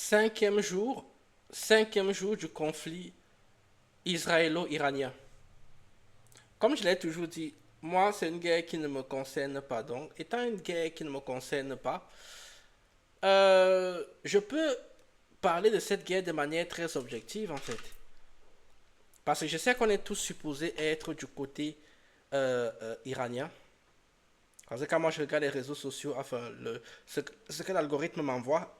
Cinquième jour, cinquième jour du conflit israélo-iranien. Comme je l'ai toujours dit, moi, c'est une guerre qui ne me concerne pas. Donc, étant une guerre qui ne me concerne pas, je peux parler de cette guerre de manière très objective, en fait. Parce que je sais qu'on est tous supposés être du côté iranien. Parce que quand moi je regarde les réseaux sociaux, enfin, ce que l'algorithme m'envoie,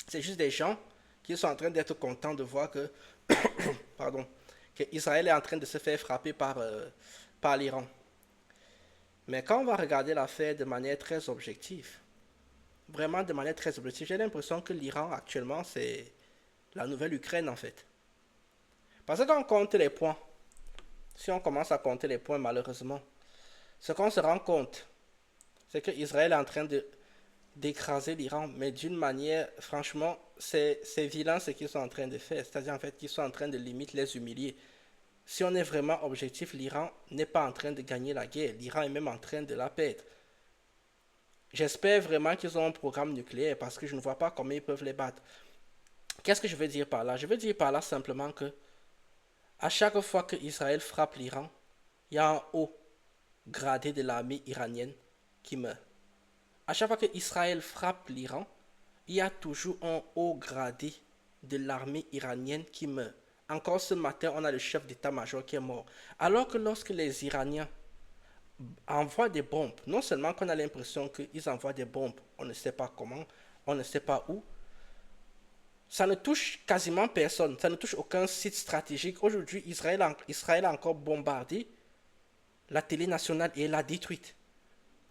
c'est juste des gens qui sont en train d'être contents de voir que, pardon, que Israël est en train de se faire frapper par l'Iran. Mais quand on va regarder l'affaire de manière très objective, vraiment de manière très objective, j'ai l'impression que l'Iran actuellement c'est la nouvelle Ukraine en fait. Parce que quand on compte les points, si on commence à compter les points malheureusement, ce qu'on se rend compte, c'est que Israël est en train de d'écraser l'Iran, mais d'une manière, franchement, c'est vilain ce qu'ils sont en train de faire. C'est-à-dire en fait qu'ils sont en train de limite les humilier. Si on est vraiment objectif, l'Iran n'est pas en train de gagner la guerre. L'Iran est même en train de la perdre. J'espère vraiment qu'ils ont un programme nucléaire parce que je ne vois pas comment ils peuvent les battre. Qu'est-ce que je veux dire par là? Je veux dire par là simplement que à chaque fois que Israël frappe l'Iran, il y a un haut gradé de l'armée iranienne qui meurt. À chaque fois que Israël frappe l'Iran, il y a toujours un haut gradé de l'armée iranienne qui meurt. Encore ce matin, on a le chef d'état-major qui est mort. Alors que lorsque les Iraniens envoient des bombes, non seulement qu'on a l'impression qu'ils envoient des bombes, on ne sait pas comment, on ne sait pas où, ça ne touche quasiment personne, ça ne touche aucun site stratégique. Aujourd'hui, Israël a encore bombardé la télé nationale et l'a détruite.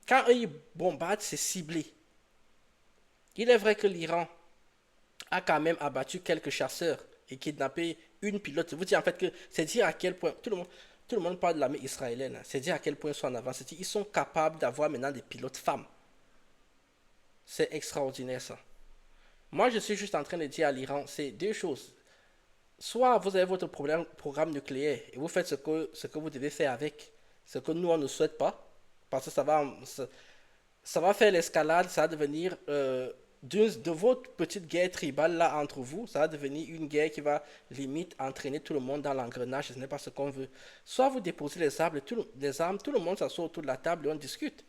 Quand eux ils bombardent, c'est ciblé. Il est vrai que l'Iran a quand même abattu quelques chasseurs et kidnappé une pilote. Je vous dis en fait que c'est dire à quel point tout le monde parle de l'armée israélienne. Hein. C'est dire à quel point ils sont en avance. Ils sont capables d'avoir maintenant des pilotes femmes. C'est extraordinaire ça. Moi, je suis juste en train de dire à l'Iran, c'est deux choses. Soit vous avez votre programme nucléaire et vous faites ce que vous devez faire avec, ce que nous, on ne souhaite pas, parce que ça va faire l'escalade, ça va devenir de votre petite guerre tribale là entre vous, ça va devenir une guerre qui va limite entraîner tout le monde dans l'engrenage, ce n'est pas ce qu'on veut. Soit vous déposez les armes, tout le monde s'assoit autour de la table et on discute.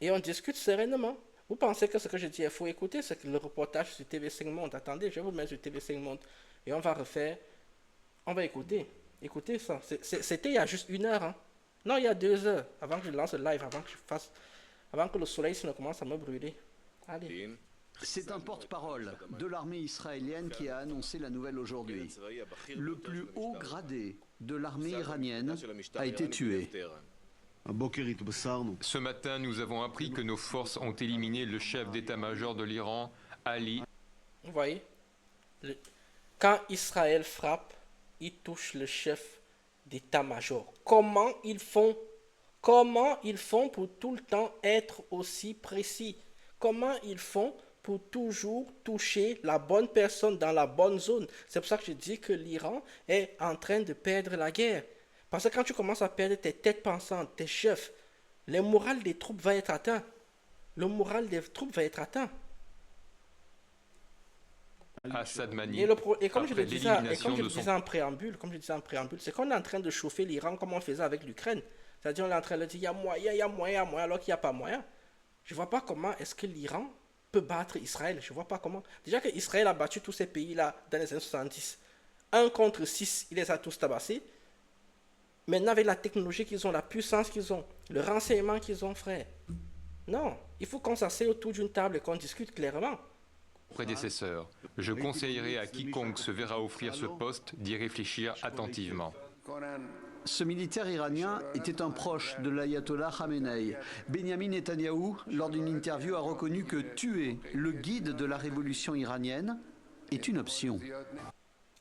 Et on discute sereinement. Vous pensez que ce que je dis est faux? Écoutez, c'est que le reportage sur TV5 Monde. Attendez, je vais vous mettre sur TV5 Monde et on va refaire, on va écouter. Écoutez ça. C'était il y a juste une heure. Hein. Non, il y a 2 heures avant que je lance le live, avant que le soleil ne commence à me brûler. Allez. C'est un porte-parole de l'armée israélienne qui a annoncé la nouvelle aujourd'hui. Le plus haut gradé de l'armée iranienne a été tué. Ce matin, nous avons appris que nos forces ont éliminé le chef d'état-major de l'Iran, Ali. Vous voyez, le- quand Israël frappe, il touche le chef d'état-major. Comment ils font pour tout le temps être aussi précis? Comment ils font pour toujours toucher la bonne personne dans la bonne zone? C'est pour ça que je dis que l'Iran est en train de perdre la guerre. Parce que quand tu commences à perdre tes têtes pensantes, tes chefs, le moral des troupes va être atteint. Le moral des troupes va être atteint. Assad Mani, Et comme je le après disais, l'élimination de son... comme je disais en préambule, c'est qu'on est en train de chauffer l'Iran comme on faisait avec l'Ukraine. C'est-à-dire on est en train de dire il y a moyen, il y a moyen, il y a moyen, alors qu'il n'y a pas moyen. Je ne vois pas comment est-ce que l'Iran peut battre Israël. Je ne vois pas comment. Déjà que Israël a battu tous ces pays-là dans les années 70. Un contre 6, il les a tous tabassés. Maintenant, avec la technologie qu'ils ont, la puissance qu'ils ont, le renseignement qu'ils ont, frère. Non, il faut qu'on s'assied autour d'une table et qu'on discute clairement. prédécesseur. Je conseillerais à quiconque se verra offrir ce poste d'y réfléchir attentivement. Ce militaire iranien était un proche de l'ayatollah Khamenei. Benjamin Netanyahou, lors d'une interview, a reconnu que tuer le guide de la révolution iranienne est une option.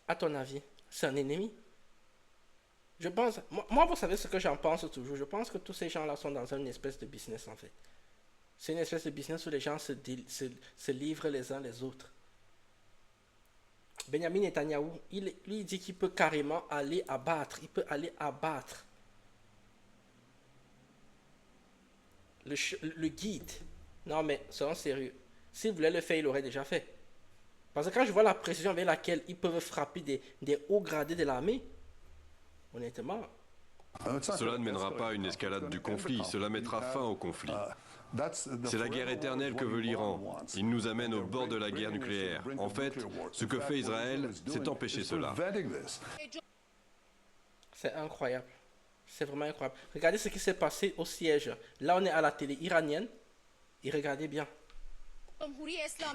À ton avis, c'est un ennemi? Je pense, moi, vous savez ce que j'en pense toujours. Je pense que tous ces gens-là sont dans une espèce de business en fait. C'est une espèce de business où les gens se livrent les uns les autres. Benjamin Netanyahou, lui, il dit qu'il peut carrément aller abattre. Il peut aller abattre le guide. Non, mais soyons sérieux. S'il voulait le faire, il l'aurait déjà fait. Parce que quand je vois la précision avec laquelle ils peuvent frapper des hauts gradés de l'armée, honnêtement, Cela ne mènera pas à une escalade du conflit, cela mettra fin au conflit. C'est la guerre éternelle que veut l'Iran. Il nous amène au bord de la guerre nucléaire. En fait, ce que fait Israël, c'est empêcher cela. c'est incroyable. C'est vraiment incroyable. Regardez ce qui s'est passé au siège. Là, on est à la télé iranienne. Et regardez bien.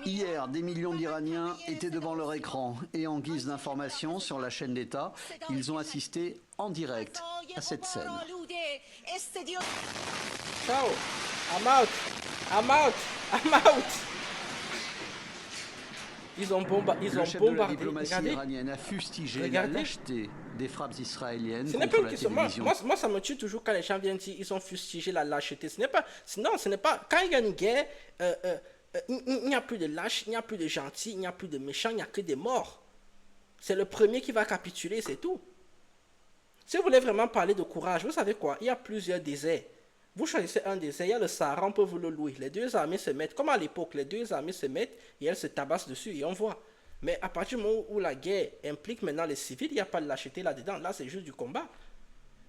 Hier, des millions d'Iraniens étaient devant leur écran et en guise d'information sur la chaîne d'État, ils ont assisté en direct à cette scène. Ciao. I'm out. I'm out. I'm out. Ils ont Le chef de la bombardé. diplomatie Regardez. iranienne a fustigé Regardez. la lâcheté des frappes israéliennes Ce n'est pas contre une la question. télévision. Moi, ça me tue toujours quand les gens viennent dire ils ont fustigé la lâcheté. Ce n'est pas. Non, ce n'est pas. Quand il y a une guerre, il n'y a plus de lâches, il n'y a plus de gentils, il n'y a plus de méchants, il n'y a que des morts. C'est le premier qui va capituler, c'est tout. Si vous voulez vraiment parler de courage, vous savez quoi? Il y a plusieurs déserts. Vous choisissez un désert, il y a le Sahara, on peut vous le louer. Les deux armées se mettent, comme à l'époque, les deux armées se mettent et elles se tabassent dessus et on voit. Mais à partir du moment où la guerre implique maintenant les civils, il n'y a pas de lâcheté là-dedans. Là, c'est juste du combat.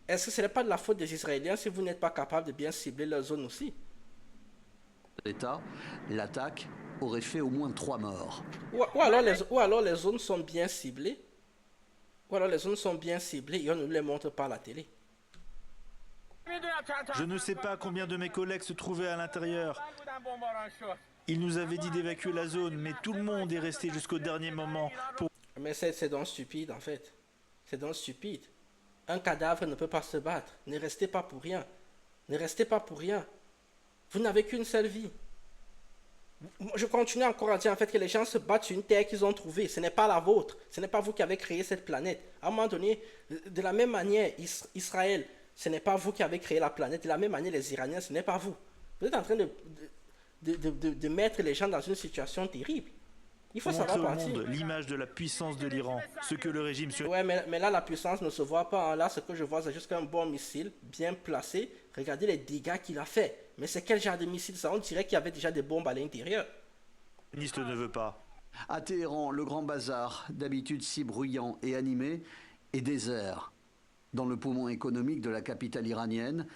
Est-ce que ce n'est pas de la faute des Israéliens si vous n'êtes pas capable de bien cibler leur zone aussi? L'État, l'attaque aurait fait au moins 3 morts. Ou alors les zones sont bien ciblées. Ou alors les zones sont bien ciblées et on ne les montre pas à la télé. Je ne sais pas combien de mes collègues se trouvaient à l'intérieur. Ils nous avaient dit d'évacuer la zone, mais tout le monde est resté jusqu'au dernier moment pour... Mais c'est donc stupide en fait. C'est donc stupide. Un cadavre ne peut pas se battre. Ne restez pas pour rien. Ne restez pas pour rien. Vous n'avez qu'une seule vie. Je continue encore à dire en fait que les gens se battent sur une terre qu'ils ont trouvée. Ce n'est pas la vôtre. Ce n'est pas vous qui avez créé cette planète. À un moment donné, de la même manière, Israël, ce n'est pas vous qui avez créé la planète. De la même manière, les Iraniens, ce n'est pas vous. Vous êtes en train de mettre les gens dans une situation terrible. Il faut montrer savoir au partir. monde l'image de la puissance de l'Iran, ce que le régime sur... Ouais, mais là, la puissance ne se voit pas. Hein. Là, ce que je vois, c'est juste un bon missile bien placé. Regardez les dégâts qu'il a fait. Mais c'est quel genre de missile ça? On dirait qu'il y avait déjà des bombes à l'intérieur. Le ministre ne veut pas. À Téhéran, le grand bazar, d'habitude si bruyant et animé, est désert. Dans le poumon économique de la capitale iranienne,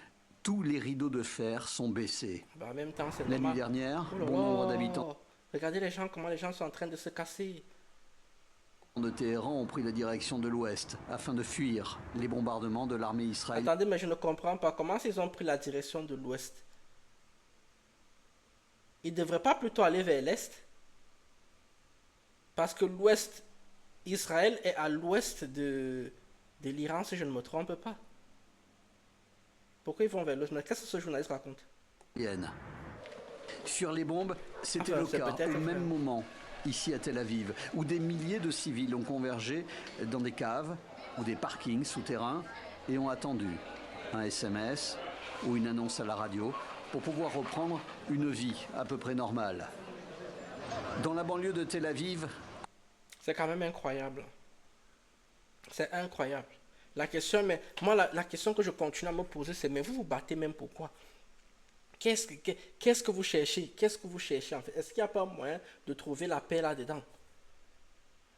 tous les rideaux de fer sont baissés. Bah, en même temps, c'est La nuit normal. dernière, Oh là bon là. nombre d'habitants Regardez les gens, comment les gens sont en train de se casser. de Téhéran ont pris la direction de l'ouest afin de fuir les bombardements de l'armée israélienne. Attendez, mais je ne comprends pas. Comment ils ont pris la direction de l'ouest? Ils ne devraient pas plutôt aller vers l'est? Parce que l'ouest, Israël est à l'ouest de l'Iran, si je ne me trompe pas. Pourquoi ils vont vers l'ouest? Mais qu'est-ce que ce journaliste raconte? Sur les bombes, c'était Enfin, le c'est cas peut-être au vrai. même moment, ici à Tel Aviv, où des milliers de civils ont convergé dans des caves ou des parkings souterrains et ont attendu un SMS ou une annonce à la radio pour pouvoir reprendre une vie à peu près normale. Dans la banlieue de Tel Aviv, C'est quand même incroyable. C'est incroyable. La question, mais moi, la question que je continue à me poser, c'est mais vous vous battez même pourquoi? Qu'est-ce que vous cherchez? Qu'est-ce que vous cherchez en fait? Est-ce qu'il n'y a pas moyen de trouver la paix là-dedans?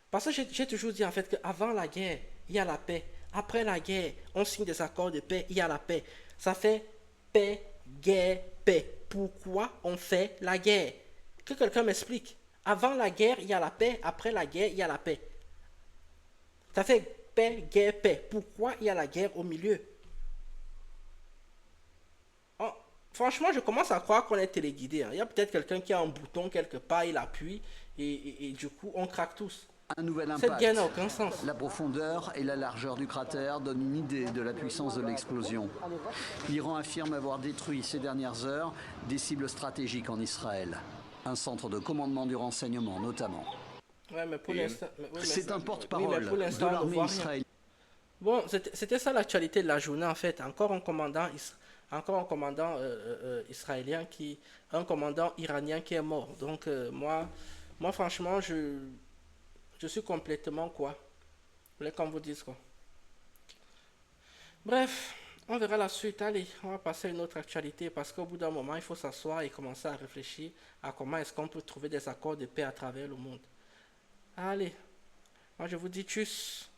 Parce que j'ai toujours dit en fait qu'avant la guerre, il y a la paix. Après la guerre, on signe des accords de paix, il y a la paix. Ça fait paix, guerre, paix. Pourquoi on fait la guerre? Que quelqu'un m'explique. Avant la guerre, il y a la paix. Après la guerre, il y a la paix. Ça fait paix, guerre, paix. Pourquoi il y a la guerre au milieu? Oh, franchement, je commence à croire qu'on est téléguidé. Hein. Il y a peut-être quelqu'un qui a un bouton quelque part, il appuie et du coup, on craque tous. un nouvel Cette impact. guerre n'a aucun sens. La profondeur et la largeur du cratère donnent une idée de la puissance de l'explosion. L'Iran affirme avoir détruit ces dernières heures des cibles stratégiques en Israël. Un centre de commandement du renseignement notamment. Ouais, mais pour l'instant... C'est un porte-parole oui, mais pour de l'instant, on ne l'armée voit rien. israélienne. Bon, c'était ça l'actualité de la journée en fait. Encore un commandant, un commandant iranien qui est mort. Donc moi franchement, je suis complètement quoi. Vous voulez qu'on vous dise quoi. Bref, on verra la suite. Allez, on va passer à une autre actualité parce qu'au bout d'un moment, il faut s'asseoir et commencer à réfléchir à comment est-ce qu'on peut trouver des accords de paix à travers le monde. Allez, moi je vous dis tchuss.